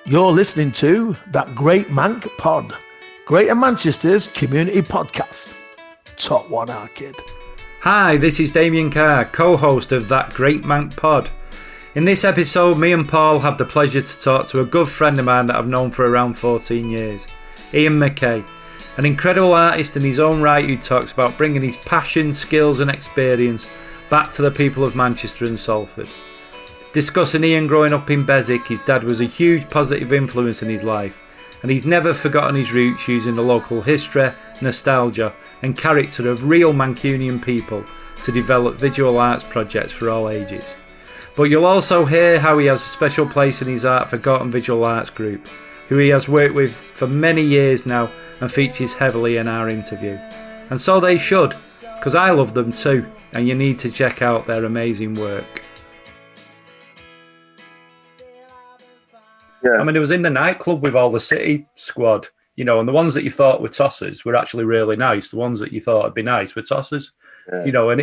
You're listening to That Great Manc Pod, Greater Manchester's community podcast. Top one, our kid. Hi, this is Damien Carr, co-host of That Great Manc Pod. In this episode, me and Paul have the pleasure to talk to a good friend of mine that I've known for around 14 years, Ian McKay, an incredible artist in his own right who talks about bringing his passion, skills and experience back to the people of Manchester and Salford. Discussing Ian growing up in Beswick, his dad was a huge positive influence in his life, and he's never forgotten his roots using the local history, nostalgia and character of real Mancunian people to develop visual arts projects for all ages. But you'll also hear how he has a special place in his art for Gorton Visual Arts Group, who he has worked with for many years now and features heavily in our interview. And so they should, because I love them too, and you need to check out their amazing work. Yeah. I mean, it was in the nightclub with all the City squad, you know, and the ones that you thought were tossers were actually really nice. The ones that you thought would be nice were tossers, you know,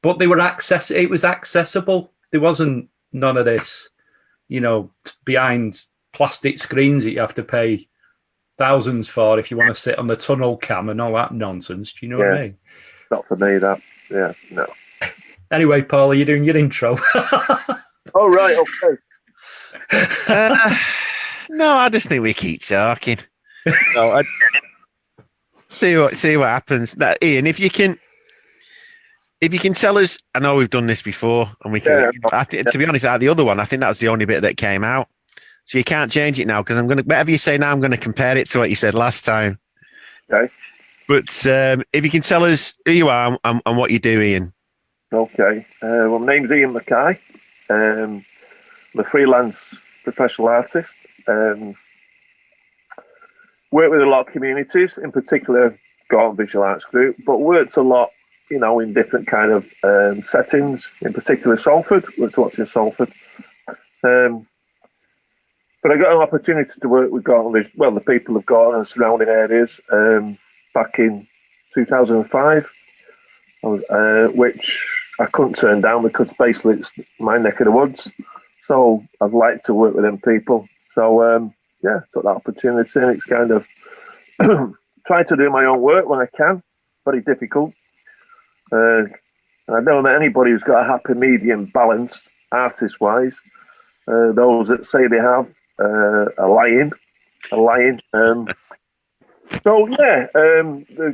but they were it was accessible. There wasn't none of this, you know, behind plastic screens that you have to pay thousands for if you want to sit on the tunnel cam and all that nonsense. Do you know what I mean? Not for me, that. Yeah, no. Anyway, Paul, are you doing your intro? Oh, right, okay. No, I just think we keep talking. No, see what happens. Now, Ian, if you can tell us, I know we've done this before, and we can. To be honest, the other one, I think that was the only bit that came out. So you can't change it now because whatever you say now, I'm going to compare it to what you said last time. Okay. But if you can tell us who you are and what you do, Ian. Okay. Well, my name's Ian McKay. I'm a freelance professional artist. Work with a lot of communities, in particular Gorton Visual Arts Group, but worked a lot, you know, in different kind of settings, in particular Salford. Worked a lot in Salford. But I got an opportunity to work with Gorton, the people of Gorton and surrounding areas back in 2005, which I couldn't turn down because basically it's my neck of the woods. So I'd like to work with them people. So, took that opportunity, and it's kind of trying to do my own work when I can. Very difficult. And I've never met anybody who's got a happy medium balance, artist-wise. Those that say they have are lying. The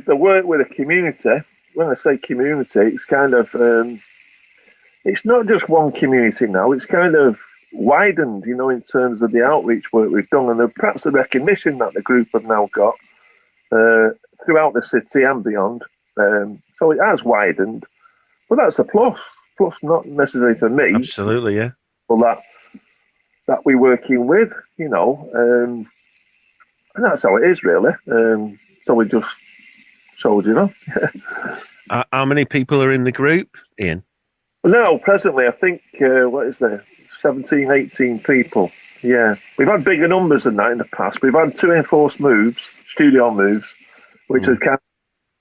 work with a community, when I say community, it's kind of, it's not just one community now, it's kind of widened, you know, in terms of the outreach work we've done and perhaps the recognition that the group have now got throughout the city and beyond. So it has widened, but that's a plus not necessarily for me. Absolutely, yeah. But that we're working with, you know, and that's how it is, really. So we just showed, you know. How many people are in the group, Ian? No, presently, I think, 17, 18 people. Yeah. We've had bigger numbers than that in the past. We've had 2 enforced moves, studio moves, which have kind of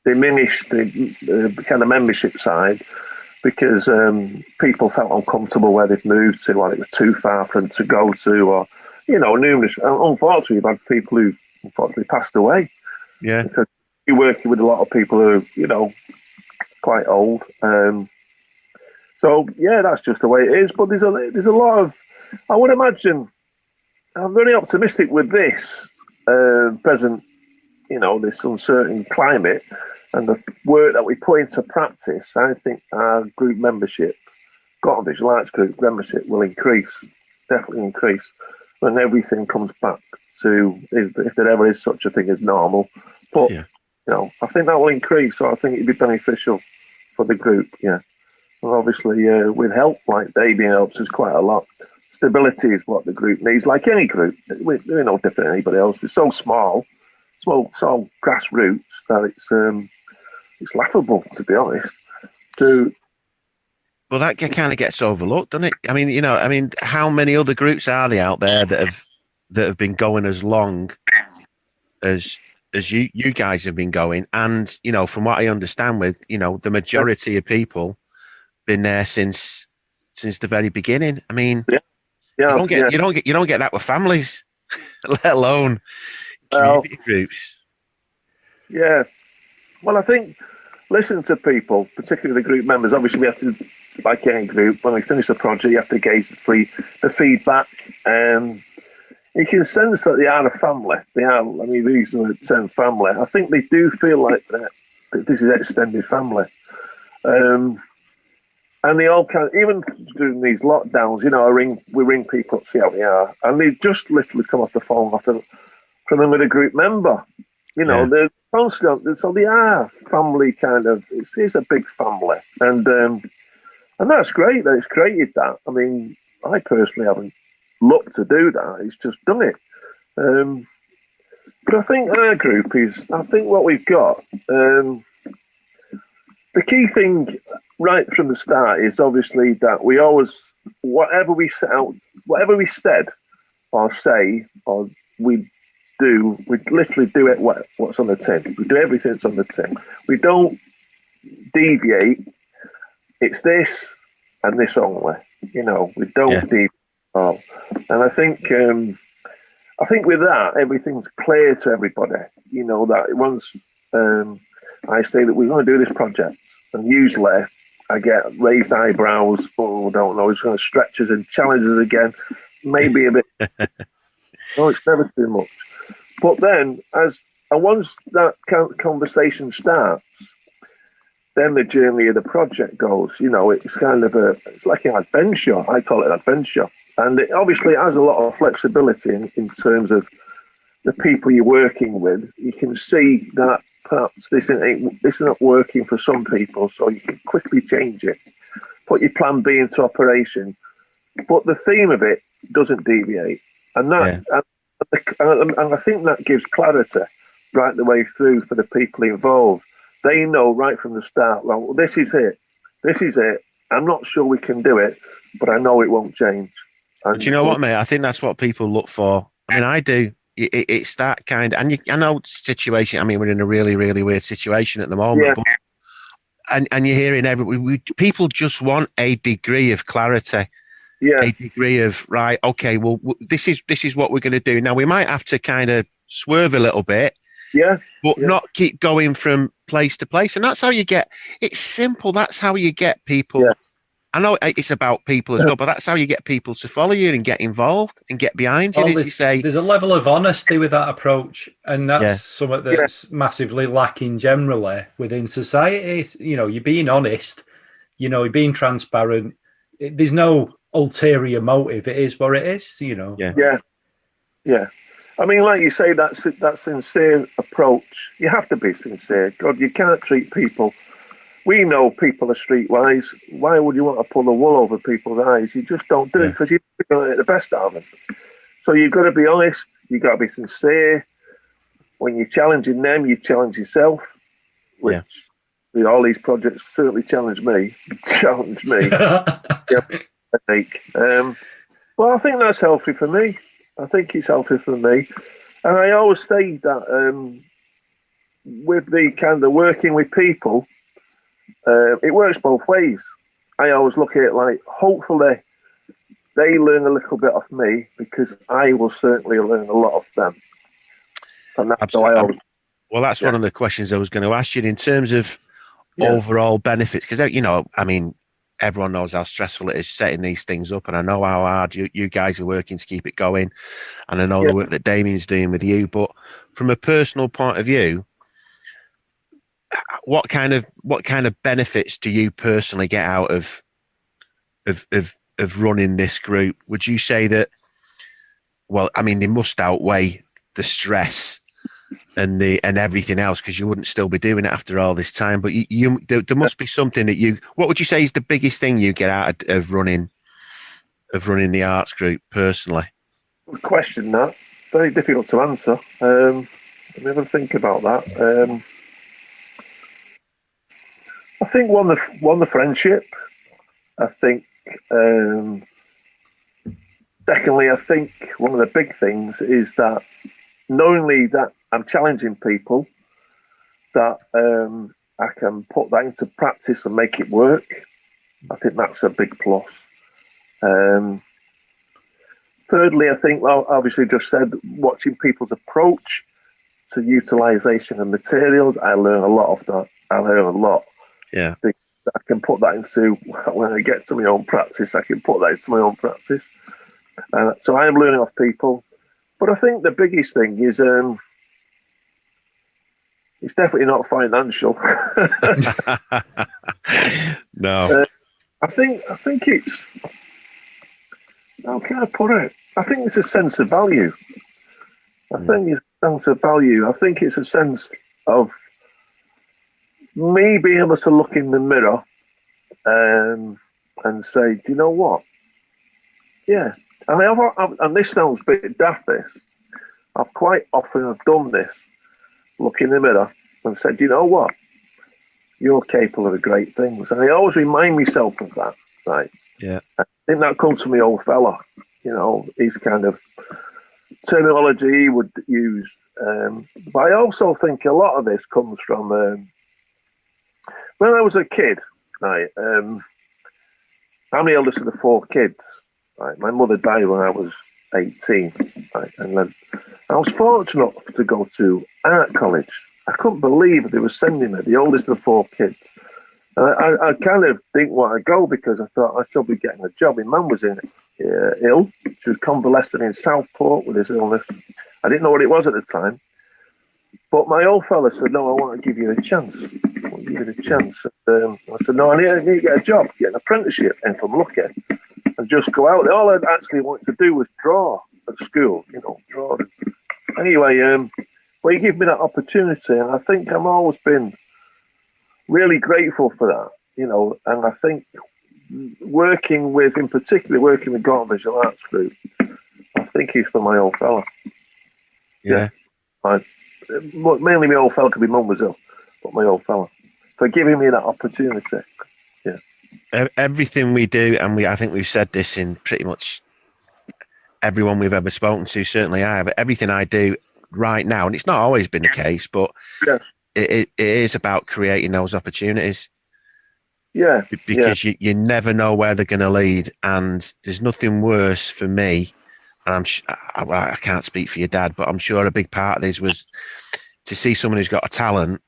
diminished the kind of membership side because people felt uncomfortable where they've moved to, or it was too far for them to go to, or, you know, numerous. Unfortunately, we've had people who unfortunately passed away. Yeah. Because you're working with a lot of people who are, you know, quite old. So, yeah, that's just the way it is. But there's a lot of, I would imagine, I'm very optimistic with this present, you know, this uncertain climate and the work that we put into practice. I think our group membership, Gorton Visual Arts Group membership, will definitely increase when everything comes back to, if there ever is such a thing as normal. But, you know, I think that will increase. So I think it'd be beneficial for the group, yeah. And obviously, with help like Damien helps us quite a lot. Stability is what the group needs, like any group. We're no different than anybody else. We're so small, so grassroots that it's laughable, to be honest. Well, that kind of gets overlooked, doesn't it? I mean, how many other groups are there out there that have been going as long as you guys have been going? And, you know, from what I understand with, you know, the majority of people been there since the very beginning. I mean, you don't get that with families. let alone Well, community groups. yeah. Well, I think listening to people, particularly the group members, obviously we have to, like any group, when we finish the project, you have to gauge the feedback. You can sense that they are a family. They are, I mean, we use the term family. I think they do feel like that this is extended family. And they all can, even during these lockdowns, you know, we ring people up to see how they are. And they just literally come off the phone from them with a group member. You know, they're constant, so they are family kind of, it's a big family. And that's great that it's created that. I mean, I personally haven't looked to do that, it's just done it. But I think our group I think what we've got, the key thing right from the start is obviously that we always, whatever we set out, whatever we said or say or we do, we literally do it what's on the tin. We do everything that's on the tin. We don't deviate. It's this and this only. You know, we don't deviate at all. And I think with that, everything's clear to everybody. You know, that once I say that we're going to do this project, and usually I get raised eyebrows. Oh, I don't know. It's going to stretch us and challenge us again. Maybe a bit. No, it's never too much. But then, once that conversation starts, then the journey of the project goes. You know, it's kind of it's like an adventure. I call it an adventure, and it obviously has a lot of flexibility in terms of the people you're working with. You can see that perhaps this isn't working for some people, so you can quickly change it, put your plan B into operation. But the theme of it doesn't deviate, and that. And I think that gives clarity right the way through for the people involved. They know right from the start, well, this is it. This is it. I'm not sure we can do it, but I know it won't change. But you know what, mate? I think that's what people look for. I mean, I do. It's that kind of, and I know situation. I mean, we're in a really, really weird situation at the moment. But, and you're hearing people just want a degree of clarity. Yeah. A degree of, right, okay, well, this is what we're going to do. Now, we might have to kind of swerve a little bit, but not keep going from place to place. And that's how you get, it's simple. That's how you get people. Yeah. I know it's about people as well, but that's how you get people to follow you and get involved and get behind you. As you say, there's a level of honesty with that approach, and that's something that's massively lacking generally within society. You know, you're being honest, you know, you're being transparent. There's no ulterior motive. It is what it is, you know. Yeah. I mean, like you say, that sincere approach. You have to be sincere. God, you can't treat people. We know people are streetwise. Why would you want to pull the wool over people's eyes? You just don't do it because you're going to get the best out of them. So you've got to be honest. You've got to be sincere. When you're challenging them, you challenge yourself, which with all these projects certainly challenge me. Well, I think that's healthy for me. I think it's healthy for me. And I always say that with the kind of working with people, it works both ways. I always look at it like, hopefully they learn a little bit off me because I will certainly learn a lot of them. And that's how I always... Well, that's one of the questions I was going to ask you in terms of overall benefits. Because, you know, I mean, everyone knows how stressful it is setting these things up. And I know how hard you guys are working to keep it going. And I know the work that Damien's doing with you. But from a personal point of view, what kind of benefits do you personally get out of running this group? Would you say that, well, I mean, they must outweigh the stress and everything else, because you wouldn't still be doing it after all this time. But there must be something that what would you say is the biggest thing you get out of running the arts group personally? Good question, that. Very difficult to answer. Let me have a think about that. I think one the friendship. I think secondly, I think one of the big things is that not only that I'm challenging people, that I can put that into practice and make it work. I think that's a big plus. thirdly, I think, well, obviously just said, watching people's approach to utilisation of materials. I learn a lot of that. I learn a lot. Yeah. I can put that into, when I get to my own practice, I can put that into my own practice. So I am learning off people. But I think the biggest thing is it's definitely not financial. No. I think it's, how can I put it? I think it's a sense of value. I think it's a sense of value. I think it's a sense of me being able to look in the mirror and say, do you know what? Yeah. And this sounds a bit daft, this. I've quite often done this, look in the mirror and said, do you know what? You're capable of great things. And I always remind myself of that, right? Yeah. I think that comes from my old fella. You know, his kind of terminology he would use. But I also think a lot of this comes from when I was a kid, right? I'm the eldest of the 4 kids. Right? My mother died when I was 18. Right? And then I was fortunate to go to art college. I couldn't believe they were sending me, the oldest of the 4 kids. And I kind of didn't want to go because I thought I should be getting a job. My mum was ill. She was convalescing in Southport with this illness. I didn't know what it was at the time. But my old fella said, no, I want to give you a chance. I want to give you a chance. I said, no, I need to get a job, get an apprenticeship, and if I'm lucky, and just go out. All I actually wanted to do was draw at school, draw. Anyway, well, you give me that opportunity, and I think I've always been really grateful for that, and I think working with Gorton Visual Arts Group, I think he's for my old fella. Yeah. Mainly my old fella, because my mum was ill, but my old fella, for giving me that opportunity. Yeah. Everything we do, and I think we've said this in pretty much everyone we've ever spoken to, certainly I have, everything I do right now, and it's not always been the case, but it is about creating those opportunities. Yeah. Because you never know where they're going to lead, and there's nothing worse for me. And I can't speak for your dad, but I'm sure a big part of this was to see someone who's got a talent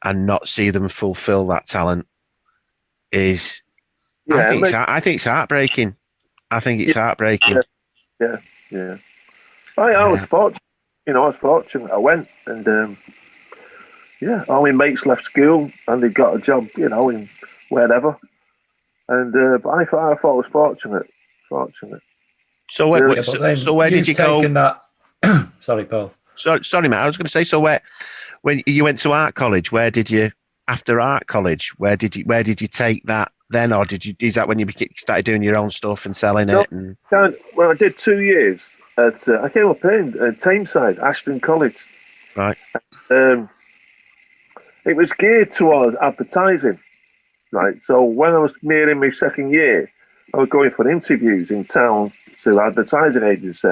and not see them fulfill that talent is. Yeah, I think it's heartbreaking. I think it's heartbreaking. Yeah. I was fortunate. I went and all my mates left school and they got a job, in wherever. And but I thought I was fortunate. So where did you go? That... Sorry, Paul. Sorry, Matt. I was going to say. So when you went to art college, where did you after art college? Where did you take that then, or is that when you started doing your own stuff and selling it? And... Well, I did 2 years at. I came up here in Tameside, Ashton College. Right. It was geared towards advertising, right? So when I was nearing my second year, I was going for interviews in town to advertising agency.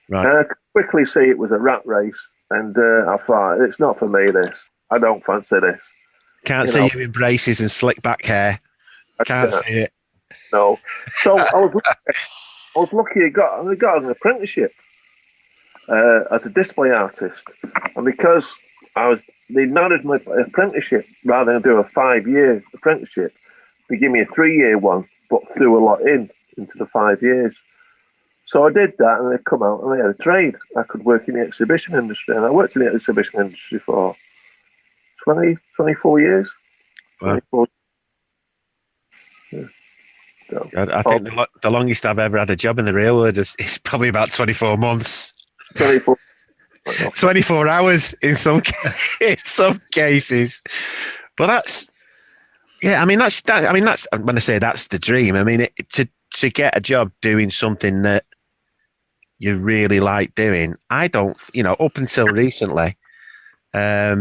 Right. And I could quickly see it was a rat race. And I thought, it's not for me, this. I don't fancy this. Can't see you in braces and slick back hair. Can't see it. No. So I was lucky I got an apprenticeship as a display artist. And because they managed my apprenticeship rather than do a 5-year apprenticeship, they gave me a 3-year one, but threw a lot into the 5 years. So I did that, and I come out and I had a trade. I could work in the exhibition industry, and I worked in the exhibition industry for 24 years. Wow. 24. Yeah. So, I think the longest I've ever had a job in the real world is probably about 24 months. 24 hours in some cases. But that's when I say that's the dream. I mean, to get a job doing something that you really like doing. I don't, up until recently, I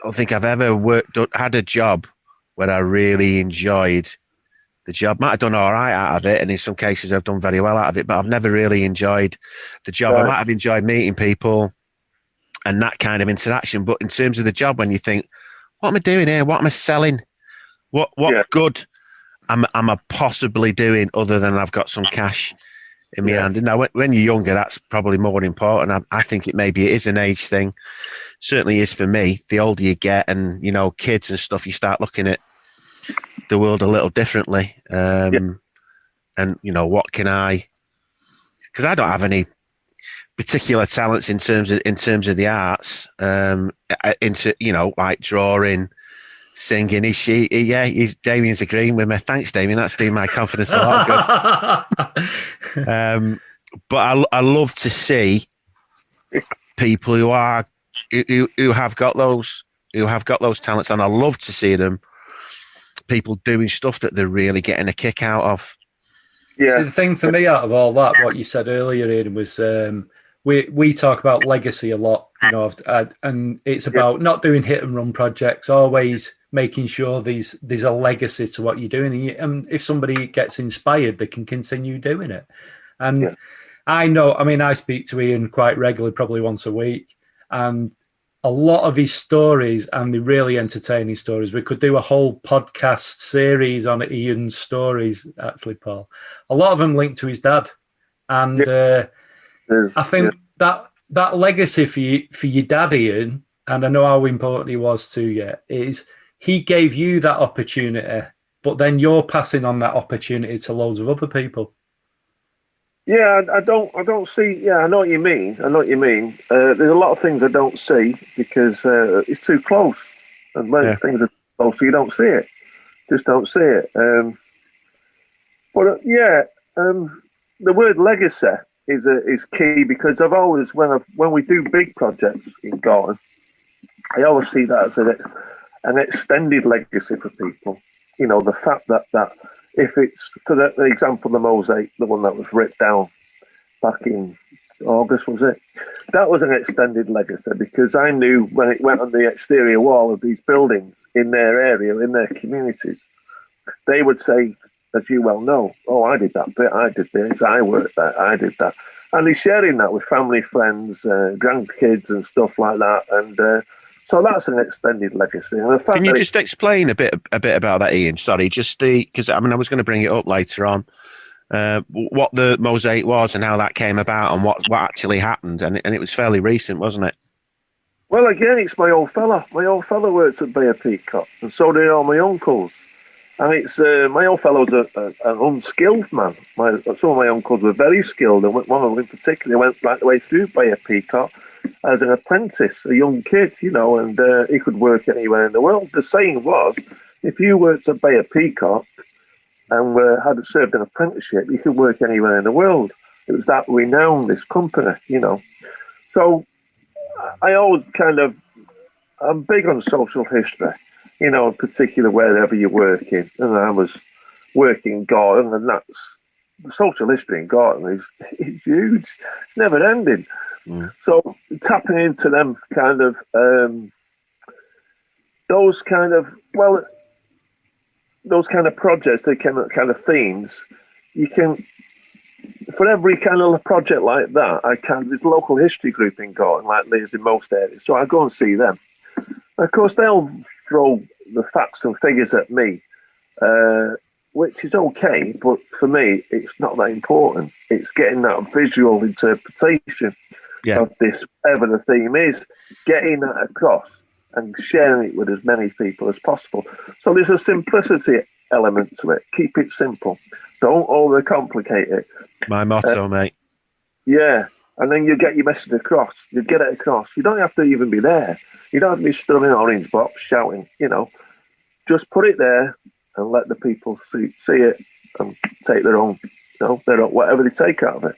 don't think I've ever had a job where I really enjoyed the job. Might have done all right out of it, and in some cases I've done very well out of it, but I've never really enjoyed the job. Right. I might have enjoyed meeting people and that kind of interaction, but in terms of the job, when you think, what am I doing here? What am I selling? What good am I possibly doing other than I've got some cash in my hand. And now, when you're younger, that's probably more important. I think maybe it is an age thing. Certainly is for me. The older you get, and kids and stuff, you start looking at the world a little differently. And what can I? Because I don't have any particular talents in terms of the arts. Like drawing, singing. He's Damien's agreeing with me. Thanks, Damien. That's doing my confidence a lot of good. But I love to see people who have got those talents, and I love to see people doing stuff that they're really getting a kick out of. Yeah. So the thing for me out of all that, what you said earlier, Ian, was we talk about legacy a lot, and it's about not doing hit and run projects, always making sure there's a legacy to what you're doing. And if somebody gets inspired, they can continue doing it. And I know, I speak to Ian quite regularly, probably once a week, and a lot of his stories, and they're really entertaining stories. We could do a whole podcast series on Ian's stories, actually, Paul. A lot of them linked to his dad. And I think that legacy for your dad, Ian, and I know how important he was to you, is he gave you that opportunity, but then you're passing on that opportunity to loads of other people. Yeah, I don't see. Yeah, I know what you mean. There's a lot of things I don't see because it's too close, and when things are close, you don't see it. Just don't see it. The word legacy is key because I've always when we do big projects in Gorton, I always see that as an extended legacy for people. The fact that if it's, for the example, the mosaic, the one that was ripped down back in August, was it? That was an extended legacy because I knew when it went on the exterior wall of these buildings in their area, in their communities, they would say, as you well know, oh, I did that bit, I did this, I worked that, I did that. And he's sharing that with family, friends, grandkids and stuff like that. And so that's an extended legacy. And can you just explain a bit about that, Ian? Sorry, just because I was going to bring it up later on, what the mosaic was and how that came about and what actually happened, and it was fairly recent, wasn't it? Well, again, it's my old fella. My old fella works at Bay of Peacock, and so did all my uncles. And it's my old fellow's an unskilled man. Some of my uncles were very skilled, and one of them in particular went right the way through Bay of Peacock as an apprentice, a young kid, and he could work anywhere in the world. The saying was, if you worked at Bay of Peacock and had served an apprenticeship, you could work anywhere in the world. It was that renowned, this company, So I always I'm big on social history, in particular wherever you're working. And I was working in Gorton, and the social history in Gorton is huge, it's never ending. So tapping into them those kind of projects, they kind of themes, you can, for every kind of project like that, there's a local history group in Gorton, like there's in most areas, so I go and see them. Of course, they'll throw the facts and figures at me, which is okay, but for me, it's not that important. It's getting that visual interpretation of this, whatever the theme is, getting that across and sharing it with as many people as possible. So there's a simplicity element to it. Keep it simple. Don't overcomplicate it. My motto, mate. Yeah, and then you get your message across. You get it across. You don't have to even be there. You don't have to be stood in an orange box shouting, Just put it there and let the people see it and take their own, whatever they take out of it.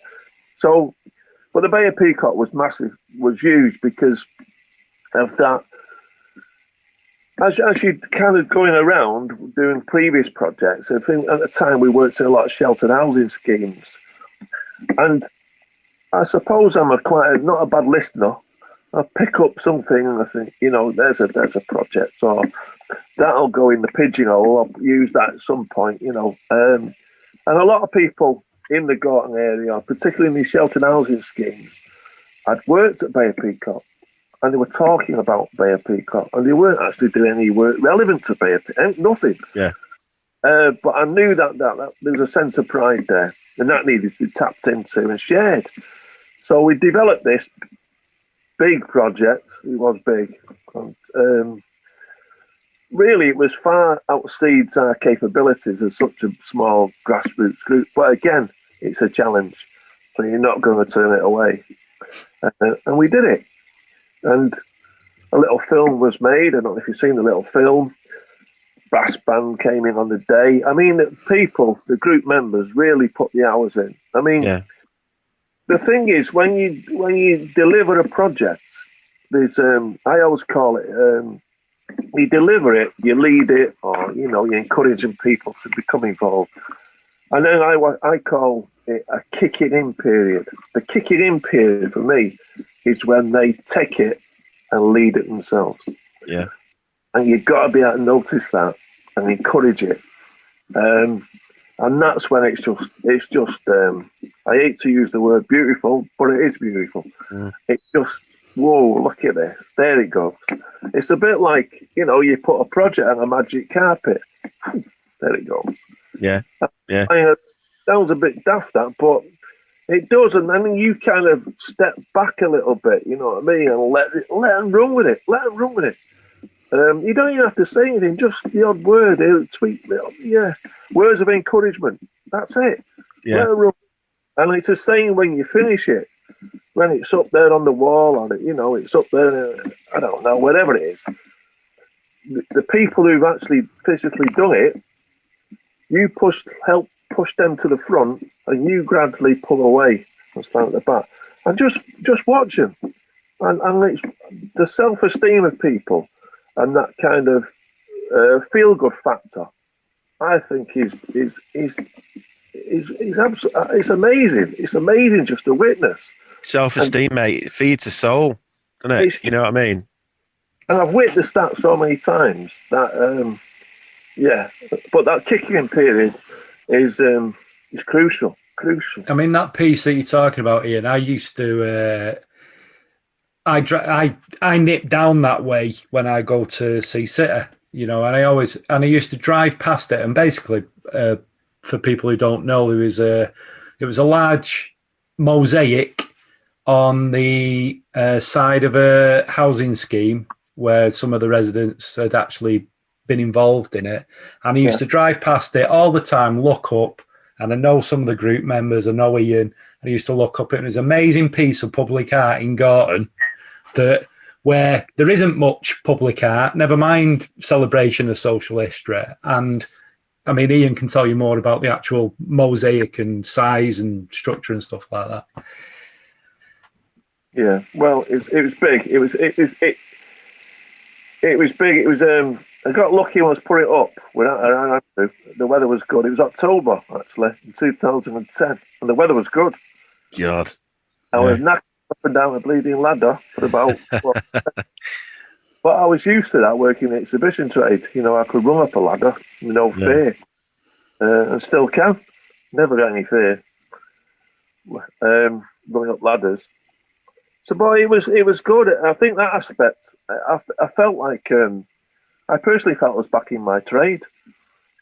So, but the Bay of Peacock was massive, was huge because of that. As you kind of going around doing previous projects, I think at the time we worked in a lot of sheltered housing schemes. And I suppose I'm not a bad listener. I pick up something and I think, there's a project, so that'll go in the pigeonhole. I'll use that at some point, And a lot of people in the Gorton area, particularly in these sheltered housing schemes, I'd worked at Bay of Peacock, and they were talking about Bay of Peacock, and they weren't actually doing any work relevant to Bay of Peacock, nothing. Yeah. But I knew that there was a sense of pride there, and that needed to be tapped into and shared. So we developed this big project. It was big. And, really, it was far exceeds our capabilities as such a small grassroots group. But again, it's a challenge, so you're not going to turn it away. And we did it. And a little film was made. I don't know if you've seen the little film. Brass band came in on the day. I mean, the group members really put the hours in. I mean, The thing is, when you deliver a project, there's I always call it you deliver it, you lead it, or you're encouraging people to become involved. And then I call it a kicking in period. The kicking in period for me is when they take it and lead it themselves. Yeah. And you've got to be able to notice that and encourage it. And that's when it's just I hate to use the word beautiful, but it is beautiful. Mm. It's just, whoa, look at this. There it goes. It's a bit like, you put a project on a magic carpet. There it goes. Yeah. Yeah. Sounds a bit daft, that, but it does. And then you kind of step back a little bit, you know what I mean? And let them run with it. Let them run with it. You don't even have to say anything, just the odd word, tweak, words of encouragement. That's it. Yeah. Let them run. And it's the same when you finish it. When it's up there on the wall, or it's up there, I don't know, whatever it is. The people who've actually physically done it, you help push them to the front, and you gradually pull away and stand at the back, and just watch them. And it's the self-esteem of people, and that kind of feel-good factor, I think is it's amazing. It's amazing just to witness. Self-esteem, mate, it feeds the soul, doesn't it? You know what I mean? And I've witnessed that so many times that, but that kicking period is crucial. I mean, that piece that you're talking about, Ian, I used to, I nip down that way when I go to see City, and I used to drive past it, and basically, for people who don't know, it was a large mosaic on the side of a housing scheme where some of the residents had actually been involved in it. And I used to drive past it all the time, look up, and I know some of the group members, I know Ian, I used to look up. It was an amazing piece of public art in Gorton where there isn't much public art, never mind celebration of social history. And I mean, Ian can tell you more about the actual mosaic and size and structure and stuff like that. Yeah, well, it was big. It was big. It was. I got lucky when I was putting it up. The weather was good. It was October actually in 2010, and the weather was good. God, I was knackered up and down a bleeding ladder for about. But I was used to that working in the exhibition trade. I could run up a ladder with no fear, and still can. Never got any fear. Running up ladders. So, boy, it was good. I think that aspect, I felt like, I personally felt I was back in my trade.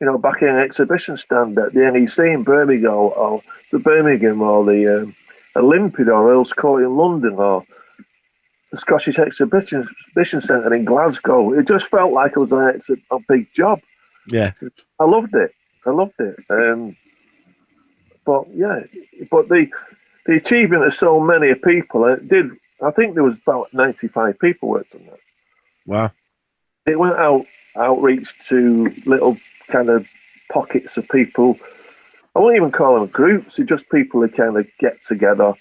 Back in an exhibition stand at the NEC in Birmingham, or the Birmingham, or the Olympiad, or Earl's Court in London, or the Scottish Exhibition Centre in Glasgow. It just felt like it was a big job. Yeah. I loved it. But the achievement of so many people, I think there was about 95 people worked on that. Wow. It went outreach to little kind of pockets of people. I won't even call them groups, it's just people who kind of get together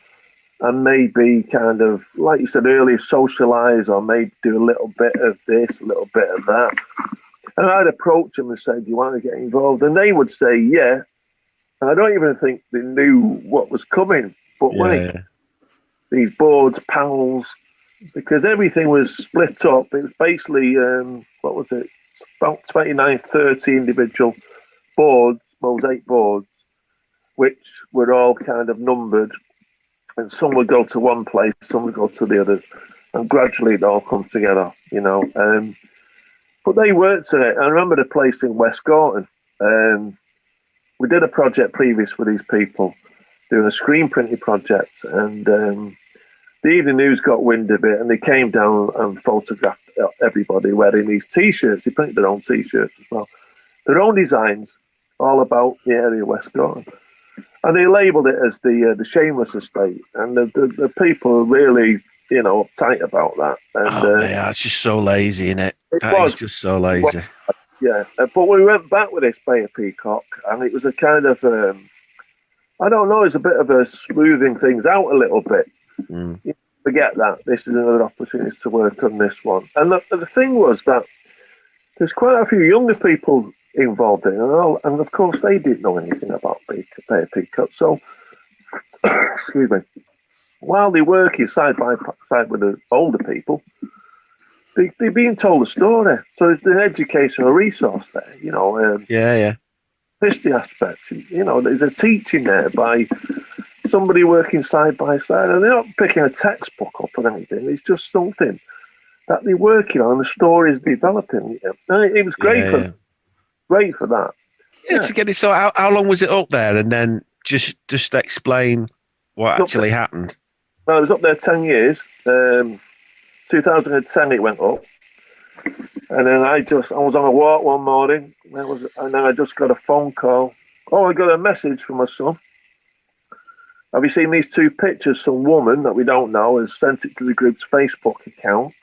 and maybe kind of, like you said earlier, socialise, or maybe do a little bit of this, a little bit of that. And I'd approach them and say, do you want to get involved? And they would say, yeah. And I don't even think they knew what was coming. But these boards, panels, because everything was split up. It was basically, about 29, 30 individual boards, mosaic boards, which were all kind of numbered. And some would go to one place, some would go to the others. And gradually it all come together, But they worked at it. I remember the place in West Gorton. we did a project previous with these people, doing a screen printing project, and the Evening News got wind of it, and they came down and photographed everybody wearing these T-shirts. They printed their own T-shirts as well, their own designs, all about the area of West Gorton. And they labelled it as the Shameless Estate, and the people are really, uptight about that. And it's just so lazy, isn't it? It's just so lazy. Yeah, but we went back with this Bay of Peacock, and it was a kind of, I don't know, it's a bit of a smoothing things out a little bit. Mm. You forget that this is another opportunity to work on this one. And the thing was that there's quite a few younger people involved in it, and of course they didn't know anything about Bay of Peacock. So, excuse me, while they're working side by side with the older people, they're being told a story. So there's an educational resource there, history aspect. There's a teaching there by somebody working side by side, and they're not picking a textbook up or anything. It's just something that they're working on. The story is developing. And it was great for that. Yeah, to get it. So how long was it up there? And then just explain what actually happened. Well, it was up there 10 years. 2010 it went up, and then I was on a walk one morning, and then I just got a phone call. I got a message from my son. Have you seen these two pictures? Some woman that we don't know has sent it to the group's Facebook account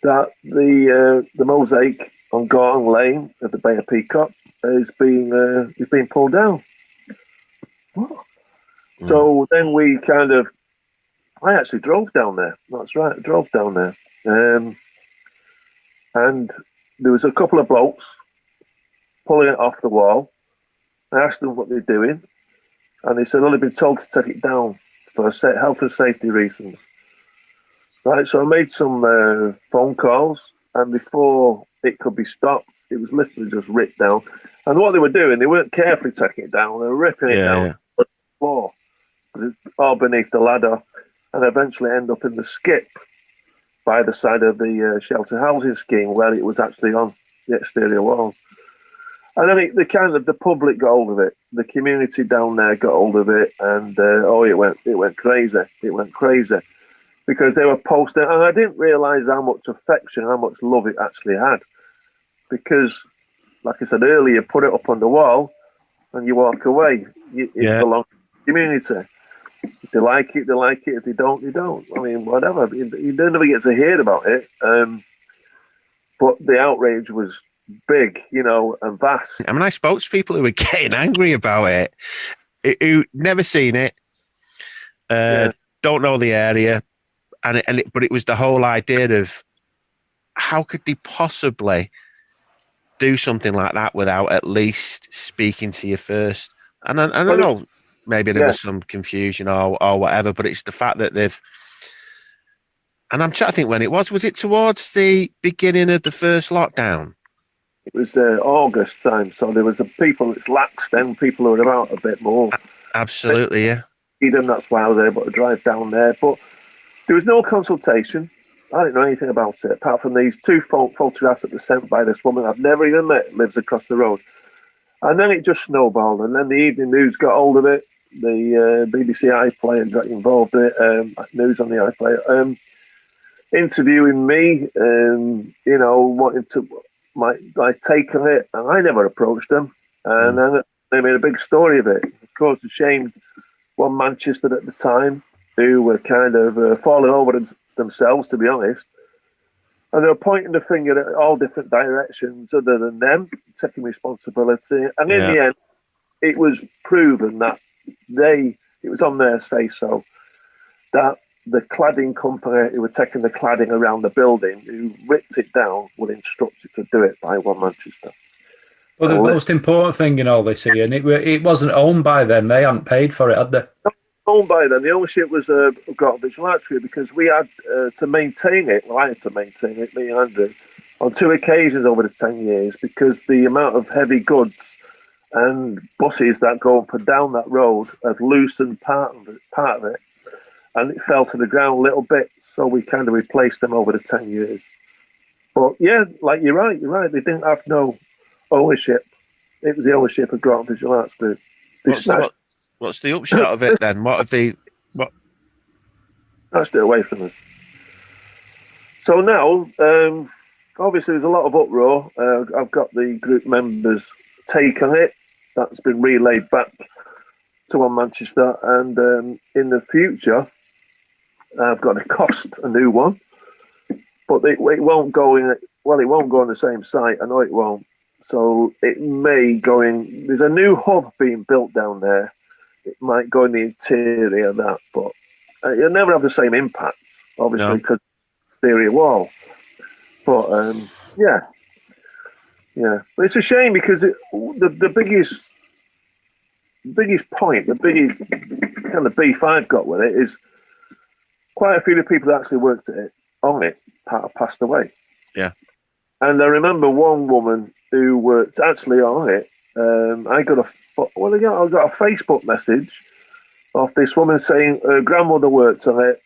that the mosaic on Gorton Lane at the Bay of Peacock is being pulled down. What? Mm. So then I actually drove down there. That's right, I drove down there. And there was a couple of blokes pulling it off the wall. I asked them what they're doing, and they said, they've been told to take it down for health and safety reasons. Right, so I made some phone calls, and before it could be stopped, it was literally just ripped down. And what they were doing, they weren't carefully taking it down, they were ripping it down to the floor, because it's all beneath the ladder, and eventually end up in the skip by the side of the shelter housing scheme where it was actually on the exterior walls. And then the public got hold of it. The community down there got hold of it, and it went crazy. It went crazy because they were posting, and I didn't realise how much affection, how much love it actually had. Because, like I said earlier, you put it up on the wall and you walk away. It belongs to the community. If they like it, they like it. If they don't, they don't. I mean, whatever. You never get to hear about it. But the outrage was big, and vast. I mean, I spoke to people who were getting angry about it, who never seen it, don't know the area, but it was the whole idea of how could they possibly do something like that without at least speaking to you first? And I know. Maybe there was some confusion or whatever, but it's the fact that and I'm trying to think when it was it towards the beginning of the first lockdown? It was August time, so there was people, it's lax then, people who were out a bit more. Absolutely, yeah. Even that's why I was able to drive down there, but there was no consultation. I didn't know anything about it, apart from these two photographs that were sent by this woman I've never even met, lives across the road. And then it just snowballed, and then the Evening News got hold of it. The BBC iPlayer got involved in it, news on the iPlayer, interviewing me, wanting to my take on it, and I never approached them, and then they made a big story of it. Of course, it shamed one Manchester at the time, who were kind of falling over themselves, to be honest, and they were pointing the finger at all different directions other than them taking responsibility, and in the end, it was proven that it was on their say-so, that the cladding company who were taking the cladding around the building, who ripped it down, were instructed to do it by One Manchester. Well, the most important thing in all this, Ian, it wasn't owned by them. They hadn't paid for it, had they? Not owned by them. The ownership was Gorton Visual Arts Group, because we had to maintain it. Well, I had to maintain it, me and Andrew, on 2 occasions over the 10 years, because the amount of heavy goods and buses that go up and down that road had loosened part of it, and it fell to the ground a little bit, so we kind of replaced them over the 10 years. But yeah, like you're right, they didn't have no ownership. It was the ownership of Gorton Visual Arts Group. What's the upshot of it then? What Snatched it away from us. So now, obviously, there's a lot of uproar. I've got the group members' take on it. That's been relayed back to One Manchester, and in the future, I've got to cost a new one, but it won't go in. Well, it won't go on the same site. I know it won't. So it may go in. There's a new hub being built down there. It might go in the interior of that, but you'll never have the same impact, obviously, because exterior wall. But yeah. But it's a shame because the biggest point, the biggest kind of beef I've got with it is quite a few of the people that actually worked on it have passed away. Yeah. And I remember one woman who worked actually on it. I got a Facebook message of this woman saying her grandmother worked on it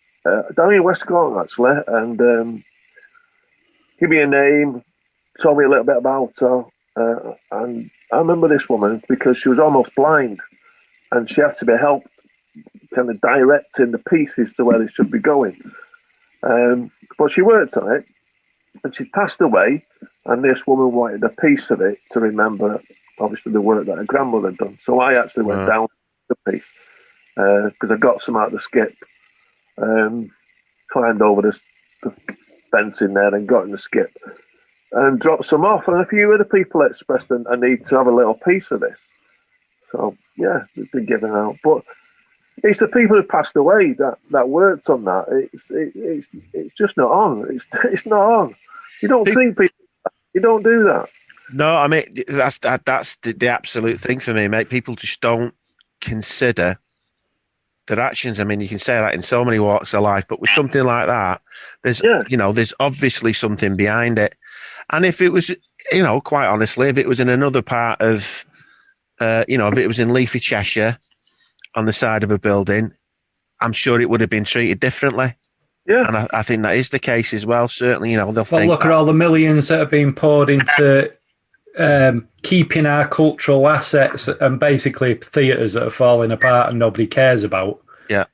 down in West Gorton actually, and give me a name, told me a little bit about her, and I remember this woman because she was almost blind, and she had to be helped, kind of directing the pieces to where they should be going. But she worked on it, and she passed away, and this woman wanted a piece of it to remember, obviously, the work that her grandmother had done. So I actually went down the piece because I got some out of the skip, climbed over the fence in there and got in the skip and dropped some off. And a few other people expressed a need to have a little piece of this. So, yeah, it's been given out. But it's the people who passed away that worked on that. It's just not on. It's not on. You don't see people. You don't do that. No, I mean that's the absolute thing for me, mate. People just don't consider their actions. I mean, you can say that in so many walks of life, but with something like that, there's there's obviously something behind it. And if it was, quite honestly, if it was in another part of, if it was in leafy Cheshire on the side of a building, I'm sure it would have been treated differently. Yeah, and I think that is the case as well. Certainly, they'll think. Look at all the millions that have been poured into keeping our cultural assets and basically theatres that are falling apart and nobody cares about. Yeah,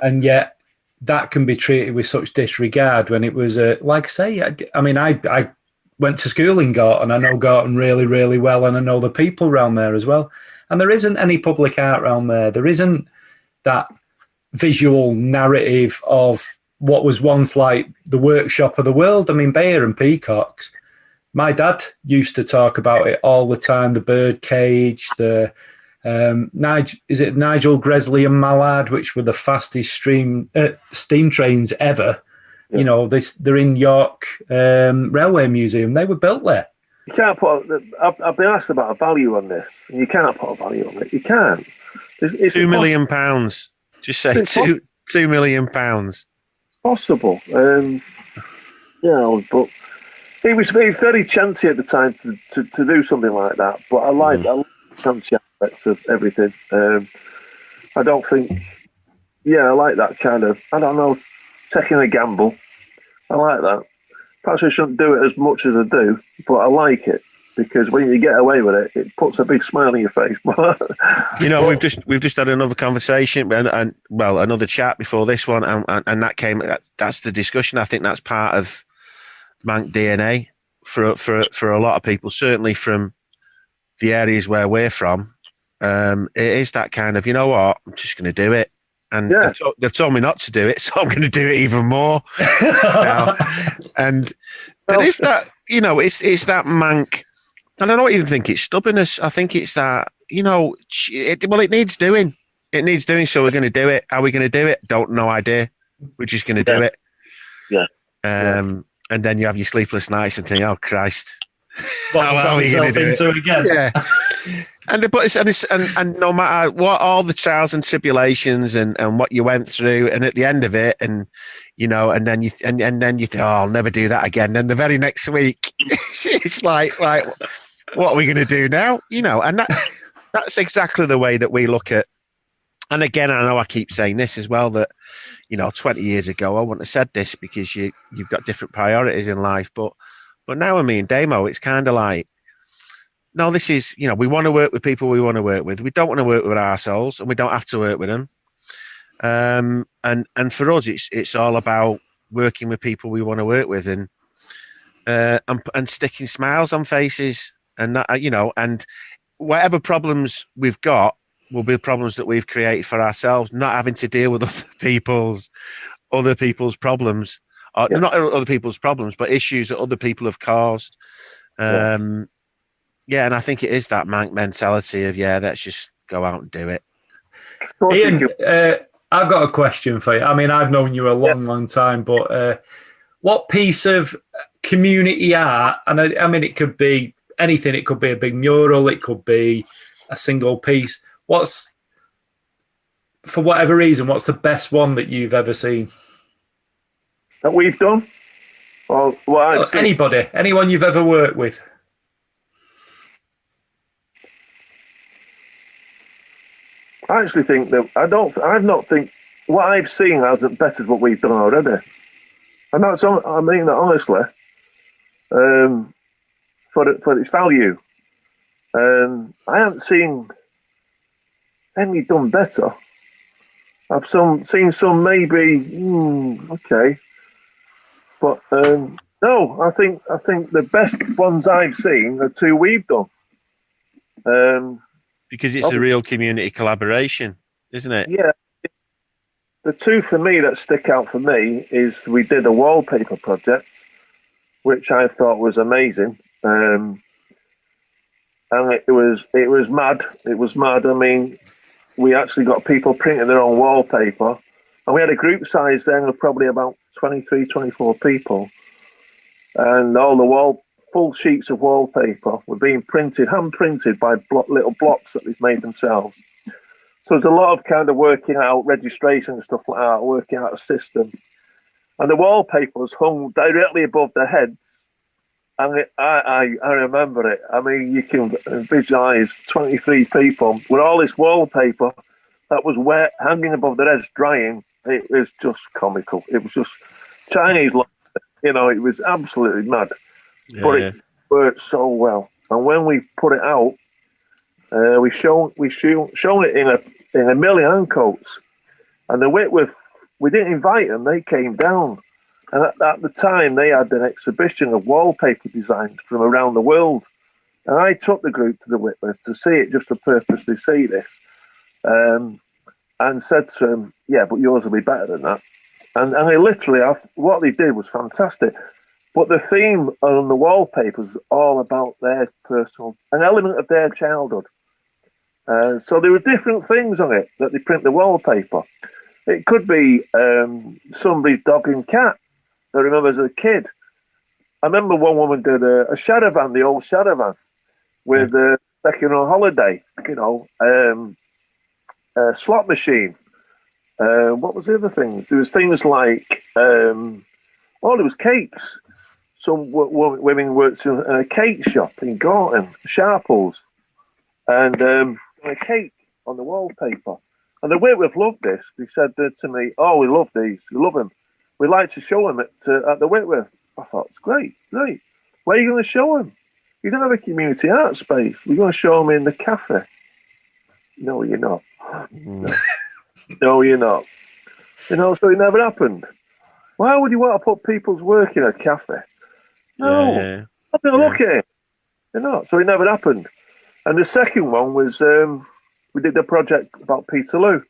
and yet that can be treated with such disregard when it was like I say. I mean, I went to school in Gorton. I know Gorton really, really well, and I know the people around there as well. And there isn't any public art around there. There isn't that visual narrative of what was once like the workshop of the world. I mean, Bear and Peacocks. My dad used to talk about it all the time. The bird cage, the Nigel Gresley and Mallard, which were the fastest steam trains ever. Yeah. They're in York Railway Museum. They were built there. You can't put. I've been asked about a value on this, and you can't put a value on it. You can't. It's £2 million. Just say £2 million. Possible, but it was very chancy at the time to do something like that. But I like chancy aspects of everything. I don't think. Yeah, I like that kind of. I don't know, taking a gamble. I like that. Perhaps I shouldn't do it as much as I do, but I like it because when you get away with it, it puts a big smile on your face. We've just had another conversation and another chat before this one, and that's the discussion. I think that's part of Manc DNA for a lot of people, certainly from the areas where we're from. It is that kind of, I'm just going to do it. And they've told me not to do it, so I'm going to do it even more now. And there is that, it's that Manc. And I don't even think it's stubbornness. I think it's that, it needs doing. It needs doing, so we're going to do it. How are we going to do it? No idea. We're just going to do it. Yeah. And then you have your sleepless nights and think, oh, Christ. What are we going to do into again? Yeah. And no matter what, all the trials and tribulations and what you went through, and at the end of it, and then you think, oh, I'll never do that again. Then the very next week, it's like, what are we going to do now? And that's exactly the way that we look at. And again, I know I keep saying this as well, that 20 years ago I wouldn't have said this because you've got different priorities in life, but now, me and Damo, it's kind of like, no, this is, we want to work with people we want to work with. We don't want to work with ourselves, and we don't have to work with them. And for us, it's all about working with people we want to work with, and sticking smiles on faces, and that, and whatever problems we've got will be problems that we've created for ourselves, not having to deal with other people's problems, or not other people's problems, but issues that other people have caused. And I think it is that Manc mentality of, let's just go out and do it. Ian, I've got a question for you. I mean, I've known you a long time, but what piece of community art, and I mean, it could be anything, it could be a big mural, it could be a single piece. For whatever reason, what's the best one that you've ever seen? That we've done? Or anybody, anyone you've ever worked with? I actually think that I've not think what I've seen hasn't bettered what we've done already. And that's, I mean that honestly, for its value. I haven't seen any done better. I've seen some maybe, okay. But no, I think the best ones I've seen are two we've done. Because it's a real community collaboration, isn't it? Yeah. The two for me that stick out for me is we did a wallpaper project, which I thought was amazing. And it was mad. It was mad. I mean, we actually got people printing their own wallpaper. And we had a group size then of probably about 23, 24 people. And all the full sheets of wallpaper were being printed, hand printed by little blocks that they've made themselves. So there's a lot of kind of working out registration and stuff like that, working out a system. And the wallpaper was hung directly above their heads. And I remember it. I mean, you can visualize 23 people with all this wallpaper that was wet, hanging above their heads, drying. It was just comical. It was just Chinese, it was absolutely mad. Yeah, but it worked so well. And when we put it out, we shown it in a million coats. And the Whitworth, we didn't invite them, they came down. And at the time, they had an exhibition of wallpaper designs from around the world. And I took the group to the Whitworth to see it, just to purposely see this. And said to them, yeah, but yours will be better than that. And they literally, what they did was fantastic. But the theme on the wallpaper is all about their personal, an element of their childhood. So there were different things on it that they print the wallpaper. It could be somebody's dog and cat that I remember as a kid. I remember one woman did a charavan, the old charavan, with taking on holiday, a slot machine. What was the other things? There was things like, there was cakes. Some women worked in a cake shop in Gorton, Sharples, and a cake on the wallpaper. And the Whitworth loved this. They said to me, "Oh, we love these. We love them. We'd like to show them at the Whitworth." I thought, it's great. Where are you going to show them? You don't have a community art space. We're going to show them in the cafe. No, you're not. No, you're not. So it never happened. Why would you want to put people's work in a cafe? No, I'm going to look at it. So it never happened. And the second one was we did a project about Peterloo.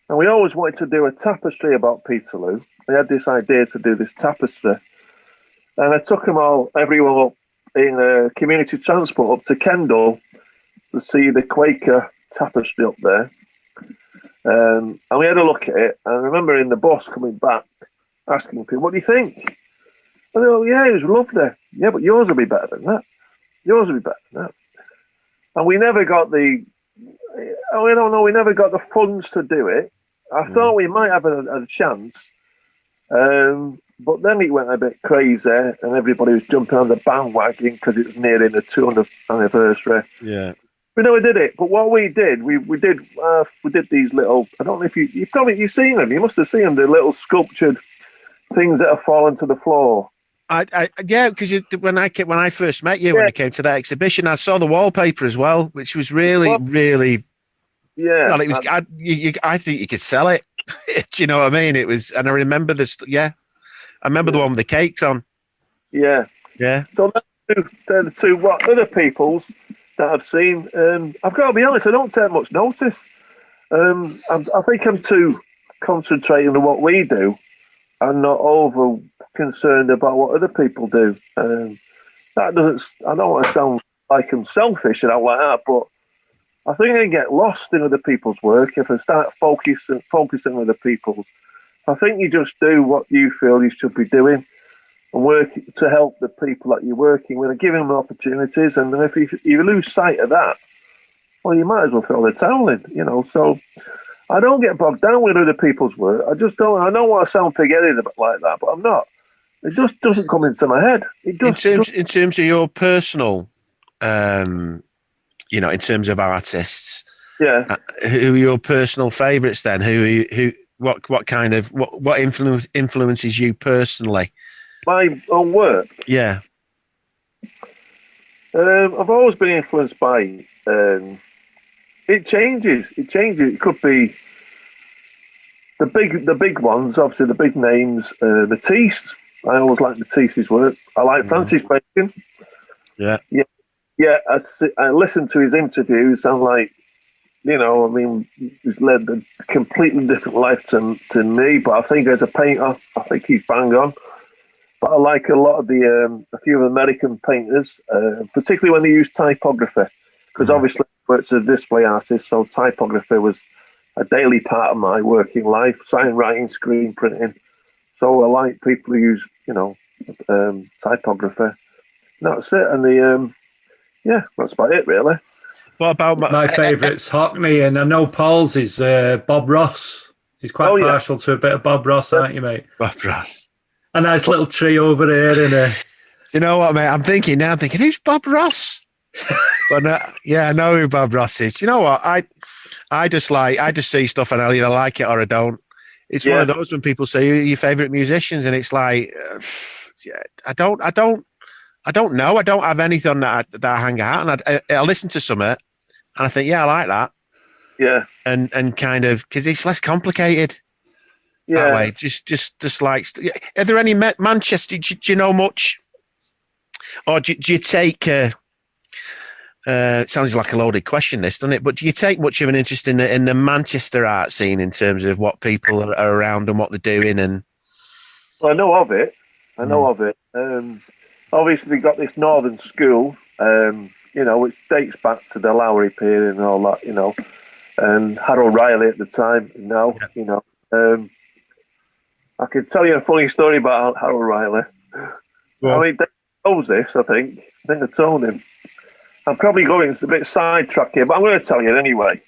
And we always wanted to do a tapestry about Peterloo. We had this idea to do this tapestry. And I took everyone up in community transport up to Kendal to see the Quaker tapestry up there. And we had a look at it. And I remember in the bus coming back, asking people, what do you think? And they go, yeah, it was lovely. Yeah, but yours will be better than that. Yours will be better than that. And we never got we never got the funds to do it. I thought we might have a chance. But then it went a bit crazy and everybody was jumping on the bandwagon because it was nearing the 200th anniversary. Yeah. We never did it. But what we did, we did these little, I don't know if you've seen them. You must have seen them, the little sculptured things that have fallen to the floor. Yeah, because when I first met you, when I came to that exhibition, I saw the wallpaper as well, which was really, really. Yeah. Well, it was. I think you could sell it. Do you know what I mean? It was, and I remember this. Yeah, I remember the one with the cakes on. Yeah. Yeah. So they're the two what other people's that I've seen. I've got to be honest, I don't take much notice. I think I'm too concentrating on what we do and not over concerned about what other people do. That doesn't. I don't want to sound like I'm selfish and all like that, but I think I get lost in other people's work if I start focusing on other people's. I think you just do what you feel you should be doing and work to help the people that you're working with and give them opportunities. And if you lose sight of that, well, you might as well throw the towel in, So I don't get bogged down with other people's work. I just don't. I don't want to sound pig-headed like that, but I'm not. It just doesn't come into my head. It does. In terms of your personal, in terms of artists, yeah. Who are your personal favourites then? What kind of what influences you personally? My own work. Yeah. I've always been influenced by. It changes. It could be the big ones. Obviously, the big names. Matisse. I always like Matisse's work. I like Francis Bacon. Yeah. Yeah. I listen to his interviews. I'm like, he's led a completely different life to me. But I think as a painter, I think he's bang on. But I like a lot of a few of the American painters, particularly when they use typography, because obviously I worked as a display artist, so typography was a daily part of my working life, sign writing, screen printing. So I like people who use, typography. That's it. And that's about it, really. What about my favourite's Hockney, and I know Paul's is Bob Ross. He's quite partial to a bit of Bob Ross, aren't you, mate? Bob Ross. A nice little tree over there, and you know what, mate? I'm thinking, who's Bob Ross? But I know who Bob Ross is. You know what? I just see stuff and I either like it or I don't. It's one of those when people say who are your favourite musicians, and it's like, I don't know. I don't have anything that I hang out, and I listen to some and I think, I like that. Yeah, and kind of because it's less complicated. Yeah, that way. Just like, are there any Manchester? Do you know much, or do you take? It sounds like a loaded question, this, doesn't it? But do you take much of an interest in the Manchester art scene in terms of what people are around and what they're doing? And well, I know of it. Obviously, they got this northern school, which dates back to the Lowry period and all that, and Harold Riley at the time. I could tell you a funny story about Harold Riley. Well, I mean, Dave knows this, I think I told him. I'm probably going a bit sidetracked here, but I'm going to tell you anyway.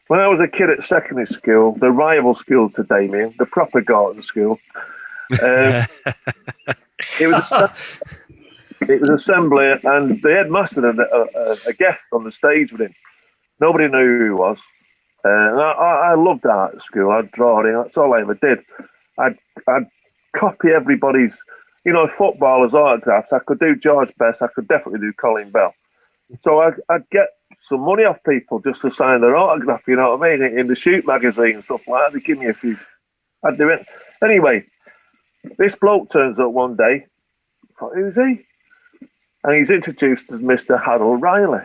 When I was a kid at secondary school, the rival school to Damien, the proper Gorton school, it was assembly, and the headmaster had a guest on the stage with him. Nobody knew who he was. And I loved art at school. I'd draw it. That's all I ever did. I'd copy everybody's, footballers' autographs. I could do George Best. I could definitely do Colin Bell. So I'd get some money off people just to sign their autograph, you know what I mean, in the Shoot magazine and stuff like that. They give me a few. I'd do it. Anyway, this bloke turns up one day. I thought, who's he? And he's introduced as Mr. Harold Riley.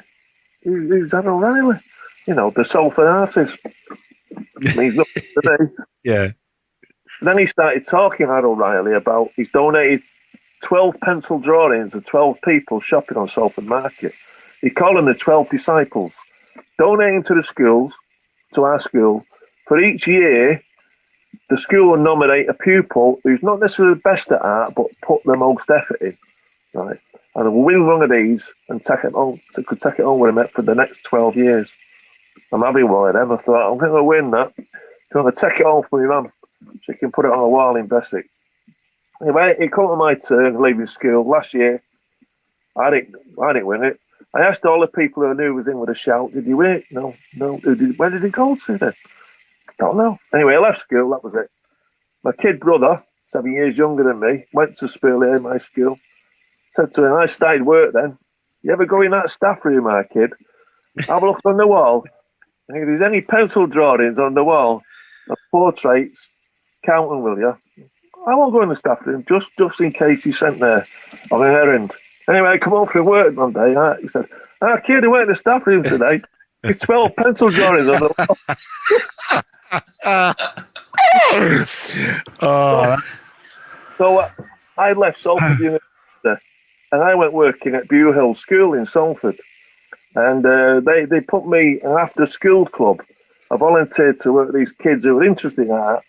Who's Harold Riley? The Salford artist. He's not today. Yeah. Then he started talking, Harold Riley, about he's donated 12 pencil drawings of 12 people shopping on Salford Market. He called them the 12 disciples, donating to the schools, to our school. For each year, the school will nominate a pupil who's not necessarily the best at art, but put the most effort in, right? And we'll win one of these and take it home. So could take it home with him for the next 12 years. I'm having one of them. I thought, I'm going to win that. I'm going to take it home for my mum. She can put it on a wall in Beswick. Anyway, it come to my turn leaving school last year. I didn't win it. I asked all the people who I knew was in with a shout, did you win it? No. Where did it go to then? Don't know. Anyway, I left school, that was it. My kid brother, 7 years younger than me, went to school here in my school. said to him, I started work then. You ever go in that staff room, my kid? Have a look on the wall. And if there's any pencil drawings on the wall of portraits, count them, will you? I won't go in the staff room, just in case you sent there on an errand. Anyway, I come home from work one day. He said, kid, I went in the staff room today. There's 12 pencil drawings on the wall. So I left Salford University and I went working at Bew Hill School in Salford. And they put me in an after-school club. I volunteered to work with these kids who were interested in art.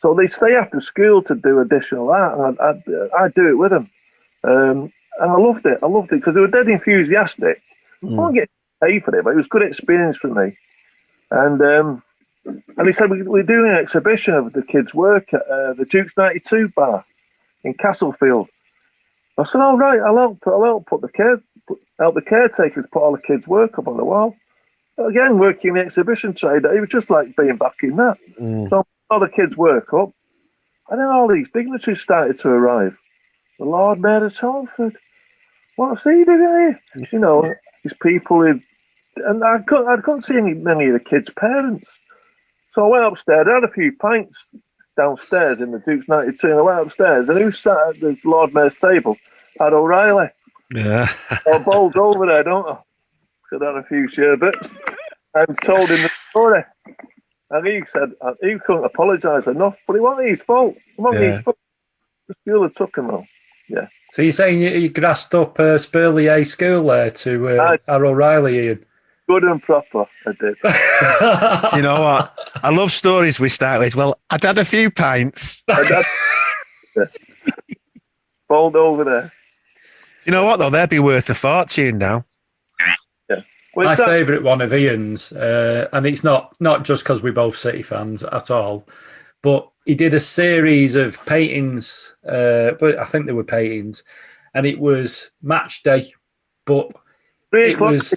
So they stay after school to do additional art, and I do it with them. And I loved it. Because they were dead enthusiastic. I won't get paid for it, but it was a good experience for me. And he said, we're doing an exhibition of the kids' work at the Duke's 92 bar in Castlefield. I said, all right, I'll help the caretakers put all the kids' work up on the wall. Again, working in the exhibition trade, it was just like being back in that. So all the kids' work up, and then all these dignitaries started to arrive. The Lord Mayor of Salford, what's he doing here? You know, these people, and I couldn't see many of the kids' parents. So I went upstairs, I had a few pints downstairs in the Duke's 92, and I went upstairs, and who sat at the Lord Mayor's table? Had O'Reilly. Yeah. I bowled over there, don't I? Could have had a few sherbets. I'm told him the story. And he said he couldn't apologise enough, but it wasn't his fault. It wasn't his fault. The school had took him on. Yeah. So you're saying you grassed up Spurley School there to our O'Reilly, Ian? Good and proper, I did. Do you know what? I love stories we start with. Well, I'd had a few pints. Bowled over there. You know what, though? They'd be worth a fortune now. Yeah. My favourite one of Ian's, and it's not just because we're both City fans at all, but he did a series of paintings, but I think they were paintings, and it was match day, but 3 it o'clock was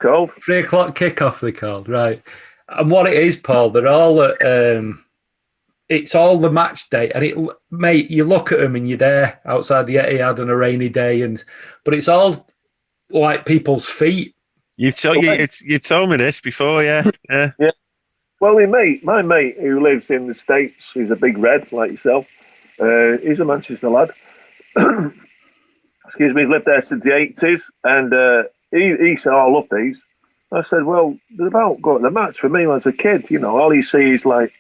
called. 3 o'clock kickoff, they called, right. And what it is, Paul, they're all it's all the match day, and mate, you look at them and you're there outside the Etihad on a rainy day, but it's all like people's feet. You told me this before, yeah. Yeah. Well, my mate who lives in the States, he's a big red like yourself. He's a Manchester lad. Excuse me, he's lived there since the 80s, and he said, I love these. I said, well, they're about going to the match. For me, when I was a kid, you know, all you see is like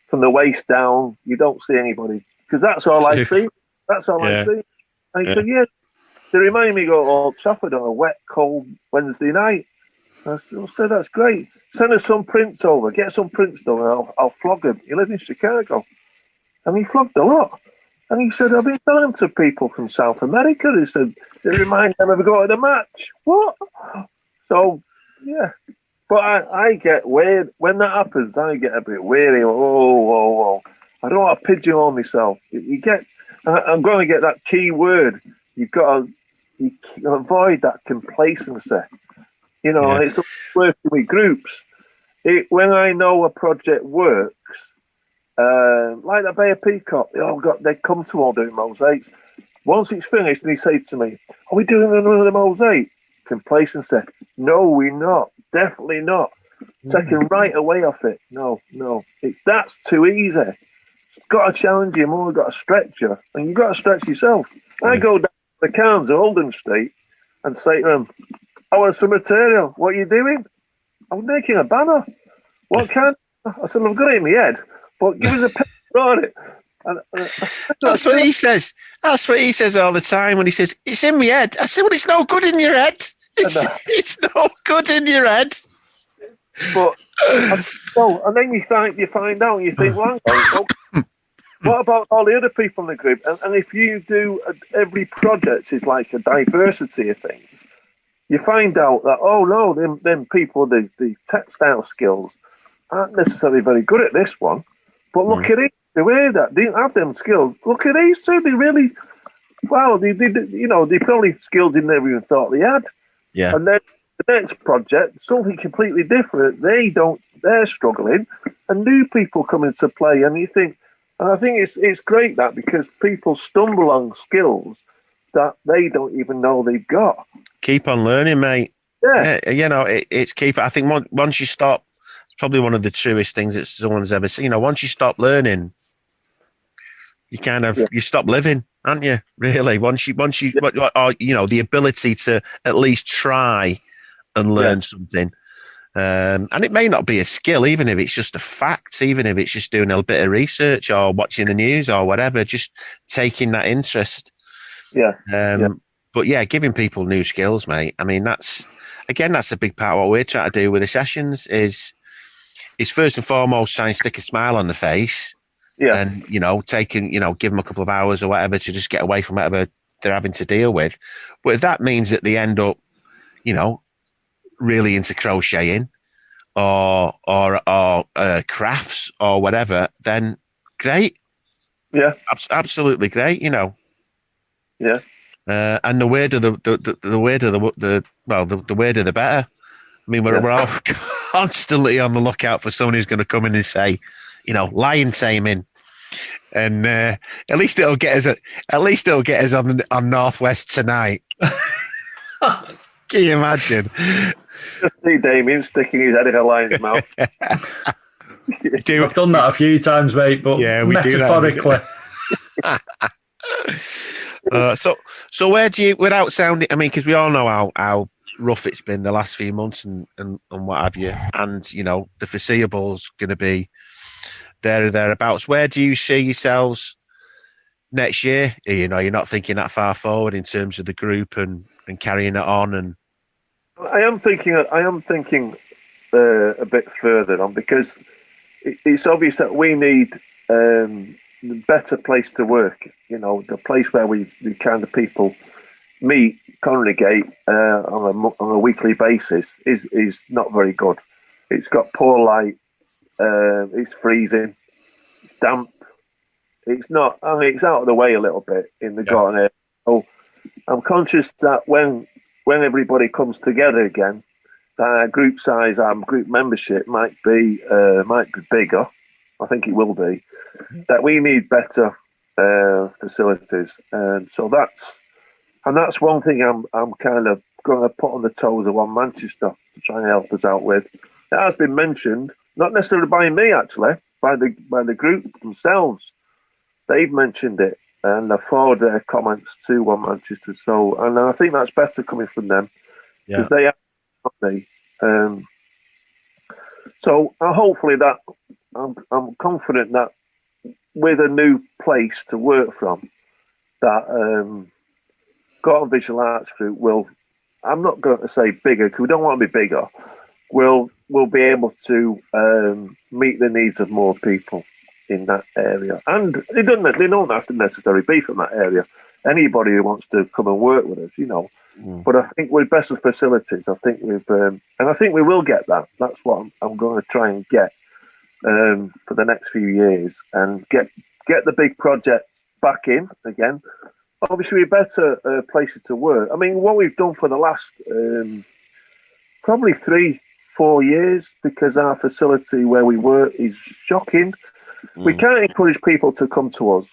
from the waist down, you don't see anybody. Because that's all I see. That's all I see. And he said, yeah. They remind me to go to Old Trafford on a wet, cold Wednesday night. I said, that's great. Send us some prints over. Get some prints done and I'll flog them. You live in Chicago. And he flogged a lot. And he said, I've been telling them to people from South America. He said, they remind them of going to the match. What? So, yeah. But I get weird. When that happens, I get a bit weary. Oh. I don't want to pigeonhole myself. I'm going to get that key word. You've got to avoid that complacency. You know, and it's working with groups. When I know a project works, like the Bay of Peacock, they come to all doing mosaics. Once it's finished, and he said to me, are we doing another mosaic? Complacency. No, we're not. Definitely not. Taken right away off it. No. That's too easy. It's got to challenge you more, got to stretch you, and you've got to stretch yourself. I go down the Carnes of Oldham Street and say to them, I want some material. What are you doing? I'm making a banner. What kind? I said, I've got it in my head, but give us a picture on it. That's what he says. That's what he says all the time when he says, it's in my head. I said, well, it's no good in your head. It's no good in your head. But, and then you find out, and you think, well, what about all the other people in the group? And if you do, every project is like a diversity of things. You find out that, oh no, them people, the textile skills aren't necessarily very good at this one. But look at it, the way that they have them skills. Look at these two, they really, wow, they probably skills they never even thought they had. Yeah. And then the next project, something completely different. They're struggling, and new people come into play. And you think, and I think it's great that because people stumble on skills that they don't even know they've got. Keep on learning, mate. Yeah. It's keep. I think once you stop, it's probably one of the truest things that someone's ever seen. Once you stop learning, you kind of you stop living, aren't you? Really, once you the ability to at least try and learn something. And it may not be a skill, even if it's just a fact, even if it's just doing a bit of research or watching the news or whatever, just taking that interest. But giving people new skills, mate. I mean, that's a big part of what we're trying to do with the sessions is first and foremost try and stick a smile on the face. Yeah. And, give them a couple of hours or whatever to just get away from whatever they're having to deal with. But if that means that they end up, really into crocheting or crafts or whatever, then great. Yeah. Absolutely great, Yeah. And the weirder the weirder the better. I mean, we're all constantly on the lookout for someone who's going to come in and say, lion taming. And at least it'll get us on Northwest tonight. Can you imagine? Just see Damien sticking his head in a lion's mouth. I've done that a few times, mate, but metaphorically. So where do you, without sounding, I mean, because we all know how rough it's been the last few months and what have you, and the foreseeable's going to be there or thereabouts. Where do you see yourselves next year? You're not thinking that far forward in terms of the group and carrying it on. And I am thinking a bit further on, because it's obvious that we need a better place to work. The place where we kind of people meet, congregate on a weekly basis is not very good. It's got poor light. It's freezing. It's damp. It's not. I mean, it's out of the way a little bit in the Gorton area. So I'm conscious that when everybody comes together again, our group size, our group membership might be bigger. I think it will be. That we need better facilities, so that's one thing I'm kind of going to put on the toes of One Manchester to try and help us out with. It has been mentioned, not necessarily by me actually, by the group themselves. They've mentioned it and they've forwarded their comments to One Manchester. So, and I think that's better coming from them because they have me. So hopefully that I'm confident that with a new place to work from, that Gorton Visual Arts Group will, I'm not going to say bigger because we don't want to be bigger, we'll be able to meet the needs of more people in that area. And they don't have to necessarily be from that area. Anybody who wants to come and work with us, But I think with better facilities, I think and I think we will get that. That's what I'm going to try and get for the next few years, and get the big projects back in again. Obviously, better places to work. I mean, what we've done for the last probably 3-4 years, because our facility where we work is shocking. We can't encourage people to come to us.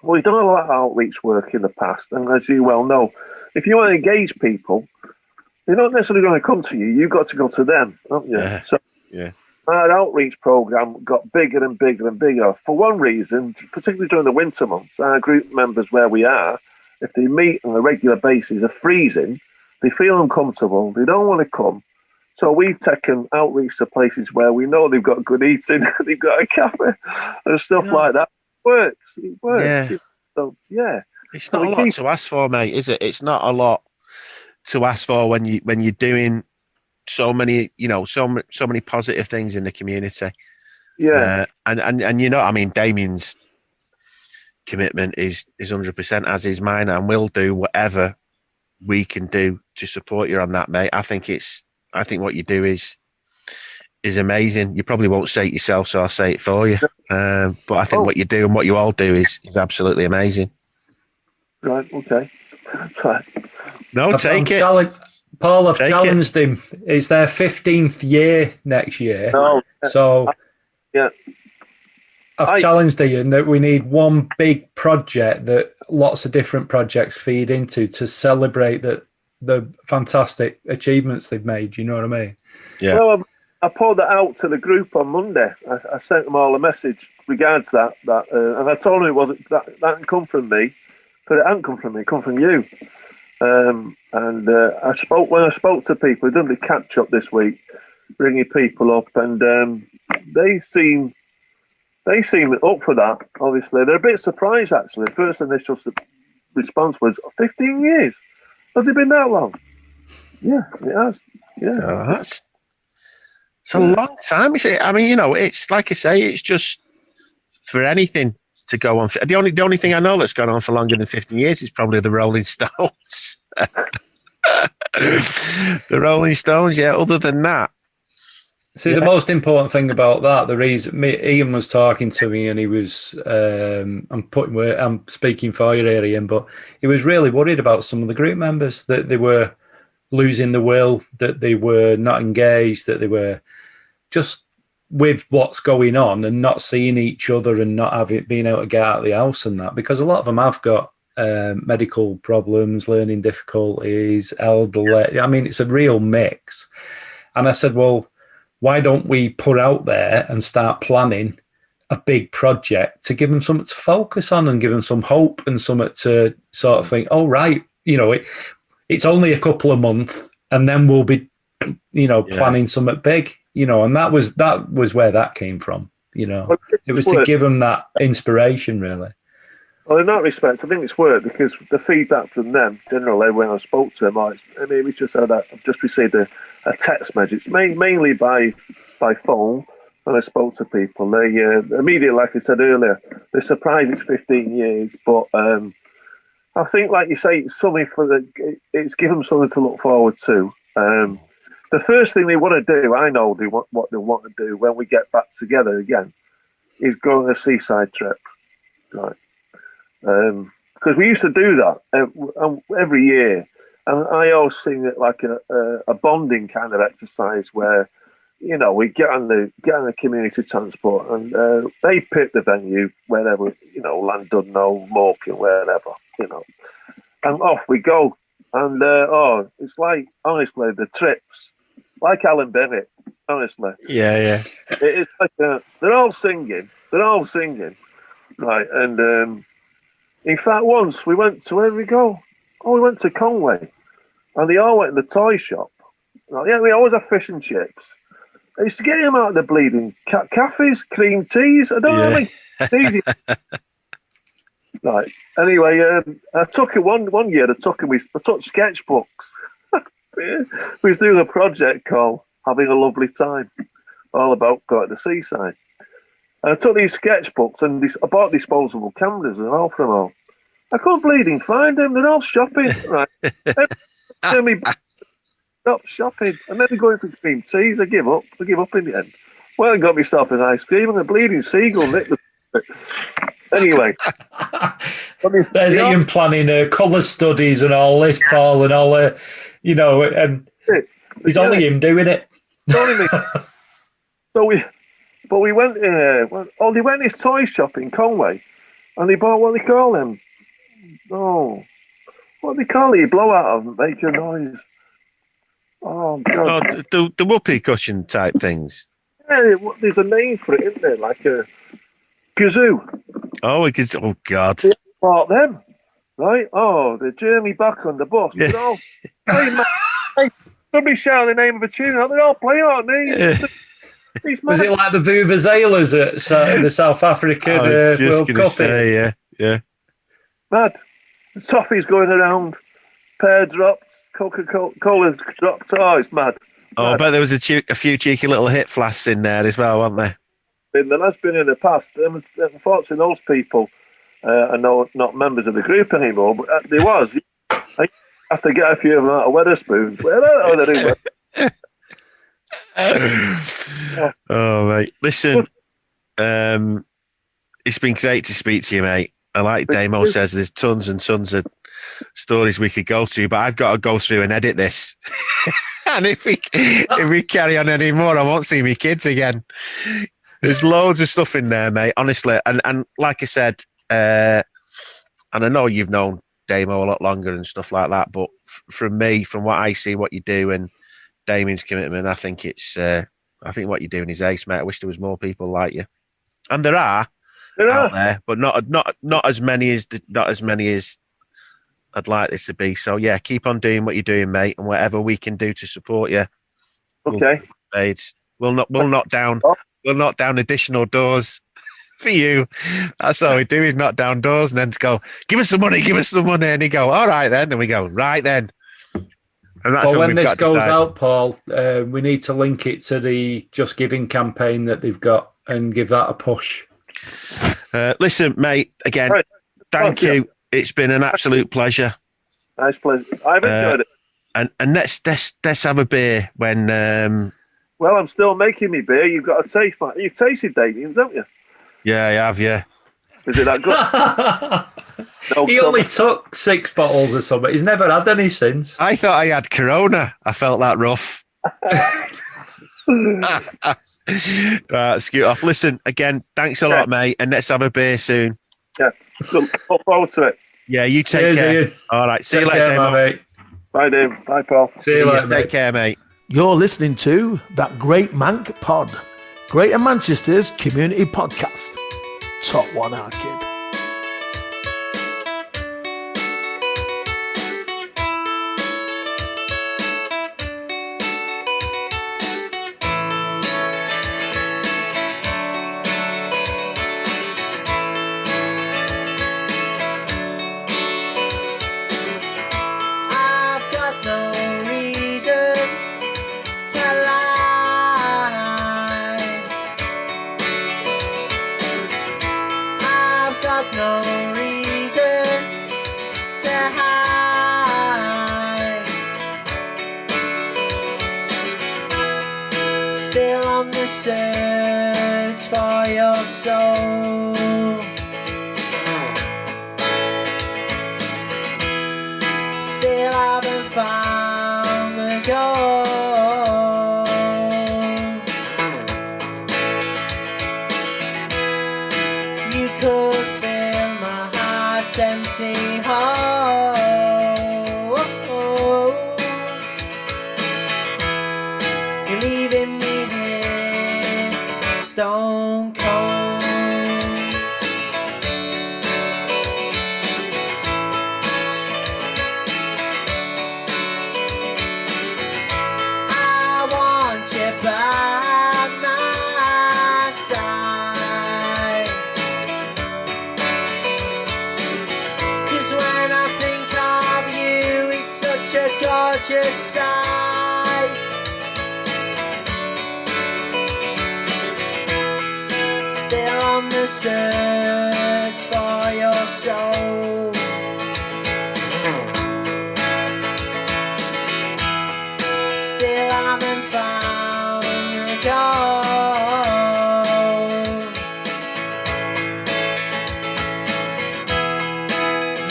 We've done a lot of outreach work in the past, and as you well know, if you want to engage people, they're not necessarily going to come to you. You've got to go to them, haven't you? Yeah. So our outreach program got bigger and bigger and bigger. For one reason, particularly during the winter months, our group members where we are, if they meet on a regular basis, are freezing, they feel uncomfortable, they don't want to come. So we've taken outreach to places where we know they've got good eating, they've got a cafe and stuff like that. It works. Yeah. So, it's not a lot to ask for, mate, is it? It's not a lot to ask for when you're doing so many, so many positive things in the community. Yeah. And I mean, Damien's commitment is 100%, as is mine, and we'll do whatever we can do to support you on that, mate. I think what you do is amazing. You probably won't say it yourself, so I'll say it for you. But I think what you do and what you all do is absolutely amazing. Right. Okay. Right. No, take it. Paul, I've challenged him. It's their 15th year next year. So I've challenged Ian that we need one big project that lots of different projects feed into to celebrate the fantastic achievements they've made. You know what I mean? Yeah. Well, I pulled that out to the group on Monday. I sent them all a message regards that, and I told them it wasn't that didn't come from me, but it hadn't come from me. It come from you. I spoke to people. I've done the catch up this week, bringing people up, and they seem up for that. Obviously, they're a bit surprised actually. The first initial response was 15 years. Has it been that long? Yeah, it has. Yeah, it's a long time. I mean, it's like I say, it's just for anything to go on. The only thing I know that's gone on for longer than 15 years is probably the Rolling Stones. The Rolling Stones, yeah. Other than that, see, the most important thing about that, the reason Ian was talking to me, and he was, I'm speaking for you here, Ian, but he was really worried about some of the group members, that they were losing the will, that they were not engaged, that they were just with what's going on and not seeing each other and not being able to get out of the house and that, because a lot of them have got medical problems, learning difficulties, elderly. I mean, it's a real mix. And I said, well, why don't we put out there and start planning a big project to give them something to focus on and give them some hope and something to sort of think, oh, right, it's only a couple of months and then we'll be, planning something big, and that was where that came from, It was to give them that inspiration, really. Well, in that respect, I think it's worked because the feedback from them, generally, when I spoke to them, we just had I've just received a text message, mainly by phone. When I spoke to people, they immediately, like I said earlier, they're surprised it's 15 years. But I think, like you say, it's something it's given them something to look forward to. The first thing they want to do, I know what they want to do when we get back together again, is go on a seaside trip, right? Because we used to do that every year, and I always seen it like a bonding kind of exercise where, we get on the community transport and they pick the venue wherever, Llandudno, Morecambe, wherever, and off we go. And it's like, honestly, the trips, like Alan Bennett, honestly. Yeah. It's like they're all singing, right? And in fact, once we went to, where did we go? Oh, we went to Conway, and they all went in the toy shop. Right, yeah, we always have fish and chips. I used to get him out of the bleeding cafes, cream teas. I don't know. Easy. Right. Anyway, I took it one year. I took sketchbooks. We was doing a project called Having a Lovely Time, all about going to the seaside. And I took these sketchbooks and I bought disposable cameras and all from all. I couldn't bleeding find them. They're all shopping. Right. Tell me, stop shopping. And then they're going for cream teas. I give up in the end. Well, I got myself an ice cream and a bleeding seagull nicked the... Anyway. There's Ian planning colour studies and all this, Paul, and all and it's only him doing it. Only me. But we went, they went to this toy shop in Conway and they bought what they call them. Oh, what they call it? You blow out of them, make a noise. Oh, God. Oh, the whoopee cushion type things. Yeah, there's a name for it, isn't there? Like a kazoo. Oh, oh God. They bought them, right? Oh, the journey back on the bus. Yeah. They're all, hey, somebody shout the name of a tune out. They're all playing, aren't they? Yeah. Was it like the Vuvuzelas at the South African World Cup? Say, yeah. Mad. The toffee's going around. Pear drops. Coca-Cola dropped. Oh, it's mad. Oh, I bet there was a few cheeky little hit flasks in there as well, weren't there? There has been in the past. Unfortunately, those people are not members of the group anymore, but there was. I have to get a few of them out of Wetherspoons. Well, they're doing. Oh, mate. Listen, it's been great to speak to you, mate. And like Damo says, there's tons and tons of stories we could go through, but I've got to go through and edit this. And if we carry on anymore, I won't see my kids again. There's loads of stuff in there, mate, honestly. And like I said, and I know you've known Damo a lot longer and stuff like that, but from me, from what I see, what you do and Damien's commitment, I think what you're doing is ace, mate. I wish there was more people like you, and there are out there, but not as many as I'd like this to be. So yeah, keep on doing what you're doing, mate, and whatever we can do to support you. Okay. We'll knock down additional doors for you. That's all we do is knock down doors and then go, give us some money, and he go, all right then, and we go, right then. And that's well, when this goes out, Paul, we need to link it to the Just Giving campaign that they've got and give that a push. Listen, mate, again, thank you. It's been an absolute pleasure. Nice pleasure. I've enjoyed it. And let's have a beer when. Well, I'm still making me beer. You've got to taste that. You've tasted Damien's, haven't you? Yeah, I have. Yeah. Is it that good? He only took 6 bottles or something. He's never had any since. I thought I had Corona. I felt that rough. Right, scoot off. Listen, again, thanks a lot, mate, and let's have a beer soon. Yeah, good. Look forward to it. Yeah, you take care. Ian. All right, see you later, Damo. Mate. Bye, Dave. Bye, Paul. See you later, Take mate. care, mate. You're listening to That Great Manc Pod, Greater Manchester's community podcast. Top one, our kid. Search for your soul. Still haven't found the goal. You could fill my heart's empty hole. You're leaving me here stone cold. I want you by my side, 'cause when I think of you, it's such a gorgeous sight. Still on the search for your soul. Still haven't found the goal.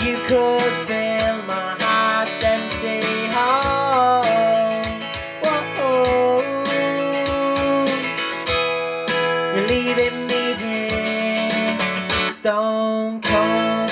You could fill my heart's empty hole. Whoa. You're leaving me here stone cold.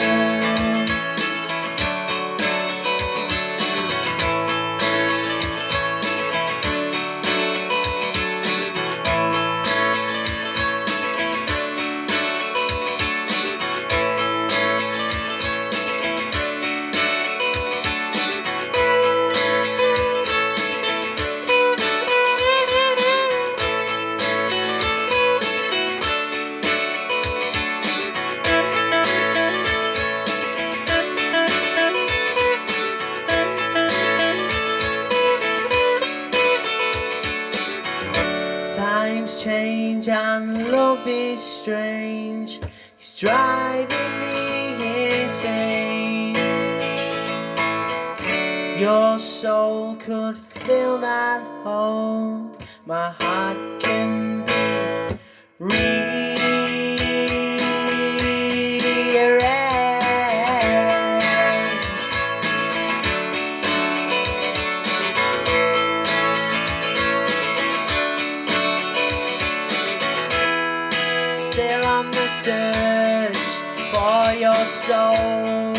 Times change and love is strange. It's driving me insane. Your soul could fill that hole. My heart can be rearranged. Still on the search for your soul.